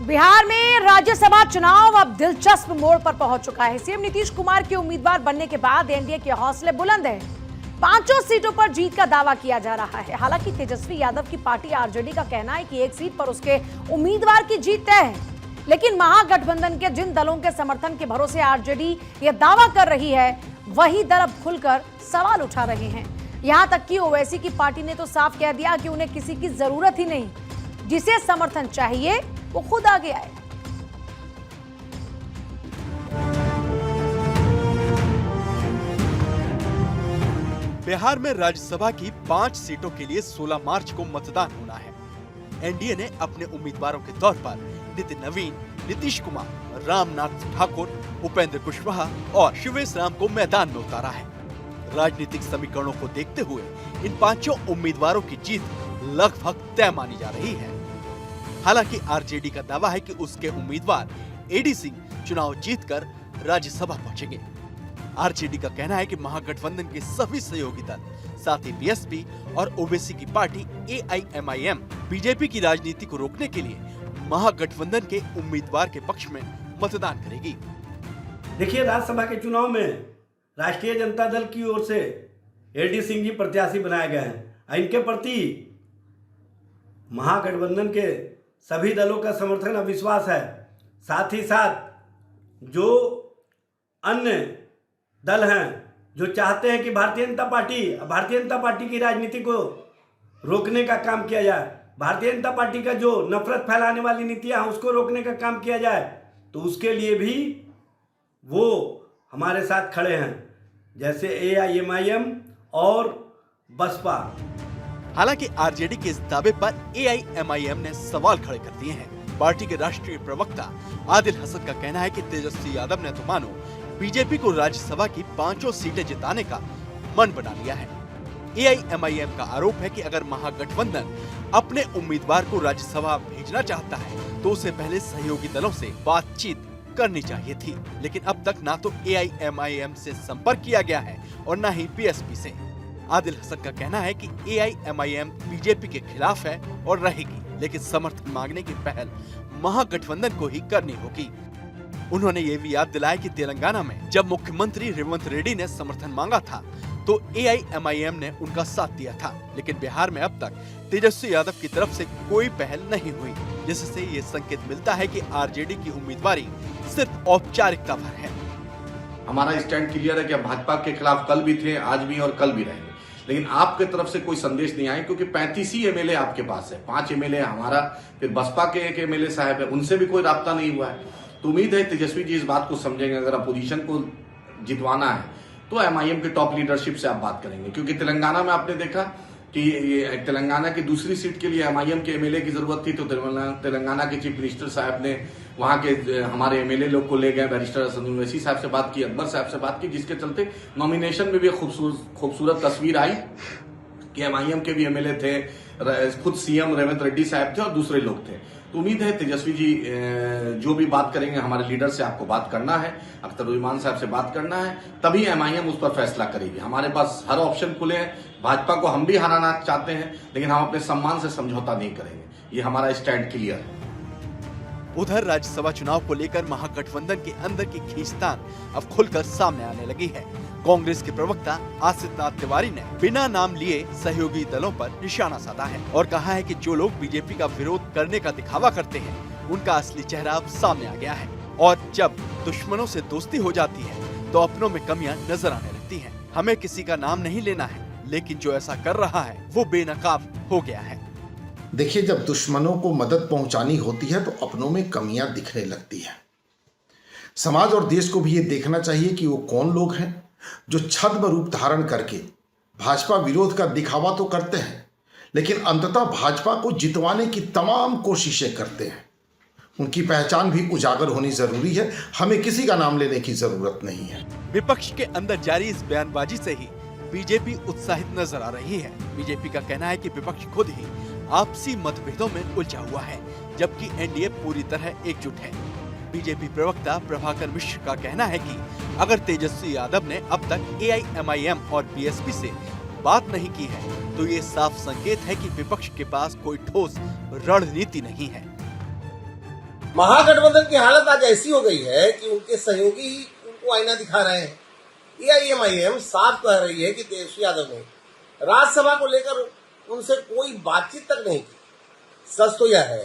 बिहार में राज्यसभा चुनाव अब दिलचस्प मोड़ पर पहुंच चुका है। सीएम नीतीश कुमार के उम्मीदवार बनने के बाद एनडीए के हौसले बुलंद हैं। 5 सीटों पर जीत का दावा किया जा रहा है। हालांकि तेजस्वी यादव की पार्टी आरजेडी का कहना है कि एक सीट पर उसके उम्मीदवार की जीत तय है, लेकिन महागठबंधन के जिन दलों के समर्थन के भरोसे आरजेडी यह दावा कर रही है, वही दल अब खुलकर सवाल उठा रहे हैं। यहां तक कि ओवैसी की पार्टी ने तो साफ कह दिया कि उन्हें किसी की जरूरत ही नहीं, जिसे समर्थन चाहिए वो खुद आगे आए। बिहार में राज्यसभा की 5 सीटों के लिए 16 मार्च को मतदान होना है। एनडीए ने अपने उम्मीदवारों के तौर पर नितिन नवीन, नीतीश कुमार, रामनाथ ठाकुर, उपेंद्र कुशवाहा और शिवेश राम को मैदान में उतारा है। राजनीतिक समीकरणों को देखते हुए इन 5 उम्मीदवारों की जीत लगभग तय मानी जा रही है। हालांकि आरजेडी का दावा है कि उसके उम्मीदवार एडी सिंह चुनाव जीतकर राज्यसभा पहुंचेंगे। आरजेडी का कहना है कि महागठबंधन के सभी सहयोगी दल, साथ ही बीएसपी और ओवैसी की पार्टी एआईएमआईएम बीजेपी की राजनीति को रोकने के लिए महागठबंधन के उम्मीदवार के पक्ष में मतदान करेगी। देखिए, राज्यसभा के चुनाव में राष्ट्रीय जनता दल की ओर से एडी सिंह जी प्रत्याशी बनाए गए हैं। इनके प्रति महागठबंधन के सभी दलों का समर्थन और विश्वास है। साथ ही साथ जो अन्य दल हैं जो चाहते हैं कि भारतीय जनता पार्टी की राजनीति को रोकने का काम किया जाए, भारतीय जनता पार्टी का जो नफरत फैलाने वाली नीतियां हैं उसको रोकने का काम किया जाए, तो उसके लिए भी वो हमारे साथ खड़े हैं, जैसे एआईएमआईएम और बसपा। हालांकि आरजेडी के इस दावे पर एआईएमआईएम ने सवाल खड़े कर दिए हैं। पार्टी के राष्ट्रीय प्रवक्ता आदिल हसन का कहना है कि तेजस्वी यादव ने तो मानो बीजेपी को राज्यसभा की 5 सीटें जिताने का मन बना लिया है। एआईएमआईएम का आरोप है कि अगर महागठबंधन अपने उम्मीदवार को राज्यसभा भेजना चाहता है तो उसे पहले सहयोगी दलों से बातचीत करनी चाहिए थी, लेकिन अब तक ना तो एआईएमआईएम से संपर्क किया गया है और न ही बीएसपी से। आदिल हसन का कहना है कि एआईएमआईएम बीजेपी के खिलाफ है और रहेगी, लेकिन समर्थन मांगने की पहल महागठबंधन को ही करनी होगी। उन्होंने ये भी याद दिलाया कि तेलंगाना में जब मुख्यमंत्री रेवंत रेड्डी ने समर्थन मांगा था तो एआईएमआईएम ने उनका साथ दिया था, लेकिन बिहार में अब तक तेजस्वी यादव की तरफ से कोई पहल नहीं हुई, जिससे ये संकेत मिलता है कि आरजेडी की उम्मीदवारी सिर्फ औपचारिकता भर है। हमारा स्टैंड क्लियर है कि भाजपा के खिलाफ कल भी थे, आज भी और कल भी रहेंगे, लेकिन आपके तरफ से कोई संदेश नहीं आया, क्योंकि 35 ही एमएलए आपके पास है, 5 एमएलए हमारा, फिर बसपा के एक एमएलए साहब है, उनसे भी कोई राब्ता नहीं हुआ है। तो उम्मीद है तेजस्वी जी इस बात को समझेंगे। अगर अपोजिशन को जितवाना है तो एमआईएम के टॉप लीडरशिप से आप बात करेंगे, क्योंकि तेलंगाना में आपने देखा कि तेलंगाना की दूसरी सीट के लिए एमआईएम के एमएलए की जरूरत थी, तो तेलंगाना के चीफ मिनिस्टर साहब ने वहां के हमारे एमएलए लोग को ले गए, बैरिस्टर हसन ओवैसी साहब से बात की, अकबर साहब से बात की, जिसके चलते नॉमिनेशन में भी खूबसूरत तस्वीर आई कि एमआईएम के भी एमएलए थे, खुद सीएम रेवंत रेड्डी साहब थे और दूसरे लोग थे। तो उम्मीद है तेजस्वी जी जो भी बात करेंगे, हमारे लीडर से आपको बात करना है, अख्तरुज्जमान साहब से बात करना है, तभी एमआईएम उस पर फैसला करेगी। हमारे पास हर ऑप्शन खुले हैं। भाजपा को हम भी हराना चाहते हैं, लेकिन हम अपने सम्मान से समझौता नहीं करेंगे। ये हमारा स्टैंड क्लियर है। उधर राज्यसभा चुनाव को लेकर महागठबंधन के अंदर की खींचतान अब खुलकर सामने आने लगी है। कांग्रेस के प्रवक्ता आसिफ नाथ तिवारी ने बिना नाम लिए सहयोगी दलों पर निशाना साधा है और कहा है कि जो लोग बीजेपी का विरोध करने का दिखावा करते हैं, उनका असली चेहरा अब सामने आ गया है और जब दुश्मनों से दोस्ती हो जाती है तो अपनों में कमियां नजर आने लगती हैं। हमें किसी का नाम नहीं लेना है, लेकिन जो ऐसा कर रहा है वो बेनकाब हो गया है। देखिए, जब दुश्मनों को मदद पहुंचानी होती है तो अपनों में कमियां दिखने लगती हैं। समाज और देश को भी ये देखना चाहिए कि वो कौन लोग हैं जो छद्म रूप धारण करके भाजपा विरोध का दिखावा तो करते हैं, लेकिन अंततः भाजपा को जितवाने की तमाम कोशिशें करते हैं। उनकी पहचान भी उजागर होनी जरूरी है। हमें किसी का नाम लेने की जरूरत नहीं है। विपक्ष के अंदर जारी इस बयानबाजी से ही बीजेपी उत्साहित नजर आ रही है। बीजेपी का कहना है कि विपक्ष खुद ही आपसी मतभेदों में उलझा हुआ है, जबकि एनडीए पूरी तरह एकजुट है। बीजेपी प्रवक्ता प्रभाकर मिश्र का कहना है कि अगर तेजस्वी यादव ने अब तक एआईएमआईएम और बीएसपी से बात नहीं की है तो ये साफ संकेत है कि विपक्ष के पास कोई ठोस रणनीति नहीं है। महागठबंधन की हालत आज ऐसी हो गई है कि उनके सहयोगी ही उनको आईना दिखा रहे हैं। एआईएमआईएम साफ कह रही है कि तेजस्वी यादव ने राज्यसभा को लेकर उनसे कोई बातचीत तक नहीं की। सच तो यह है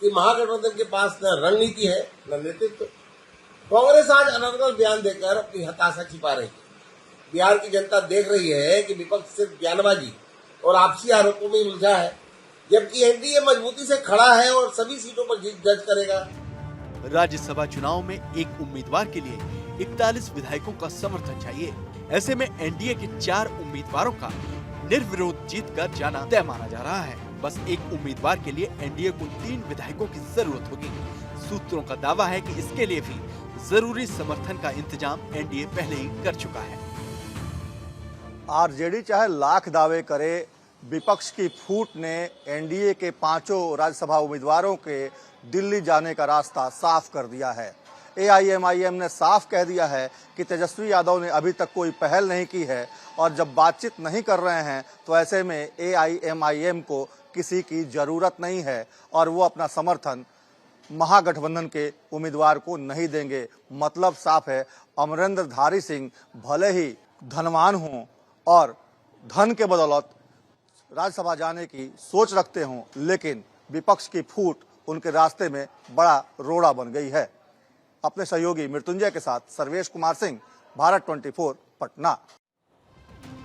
कि महागठबंधन के पास न रणनीति है न नेतृत्व। कांग्रेस आज अनर्गल बयान देकर अपनी हताशा छिपा रही है। बिहार की जनता देख रही है कि विपक्ष सिर्फ बयानबाजी और आपसी आरोपों में उलझा है, जबकि एनडीए मजबूती से खड़ा है और सभी सीटों पर जीत दर्ज करेगा। राज्यसभा चुनाव में एक उम्मीदवार के लिए 41 विधायकों का समर्थन चाहिए। ऐसे में एनडीए के 4 उम्मीदवारों का निर्विरोध जीत कर जाना तय माना जा रहा है। बस एक उम्मीदवार के लिए एनडीए को 3 विधायकों की जरूरत होगी। सूत्रों का दावा है कि इसके लिए भी जरूरी समर्थन का इंतजाम एनडीए पहले ही कर चुका है। आरजेडी चाहे लाख दावे करे, विपक्ष की फूट ने एनडीए के 5 राज्यसभा उम्मीदवारों के दिल्ली जाने का रास्ता साफ कर दिया है। एआईएमआईएम ने साफ कह दिया है कि तेजस्वी यादव ने अभी तक कोई पहल नहीं की है और जब बातचीत नहीं कर रहे हैं तो ऐसे में एआईएमआईएम को किसी की जरूरत नहीं है और वो अपना समर्थन महागठबंधन के उम्मीदवार को नहीं देंगे। मतलब साफ है, अमरेंद्रधारी सिंह भले ही धनवान हों और धन के बदौलत राज्यसभा जाने की सोच रखते हों, लेकिन विपक्ष की फूट उनके रास्ते में बड़ा रोड़ा बन गई है। अपने सहयोगी मृत्युंजय के साथ सर्वेश कुमार सिंह, भारत 24, पटना।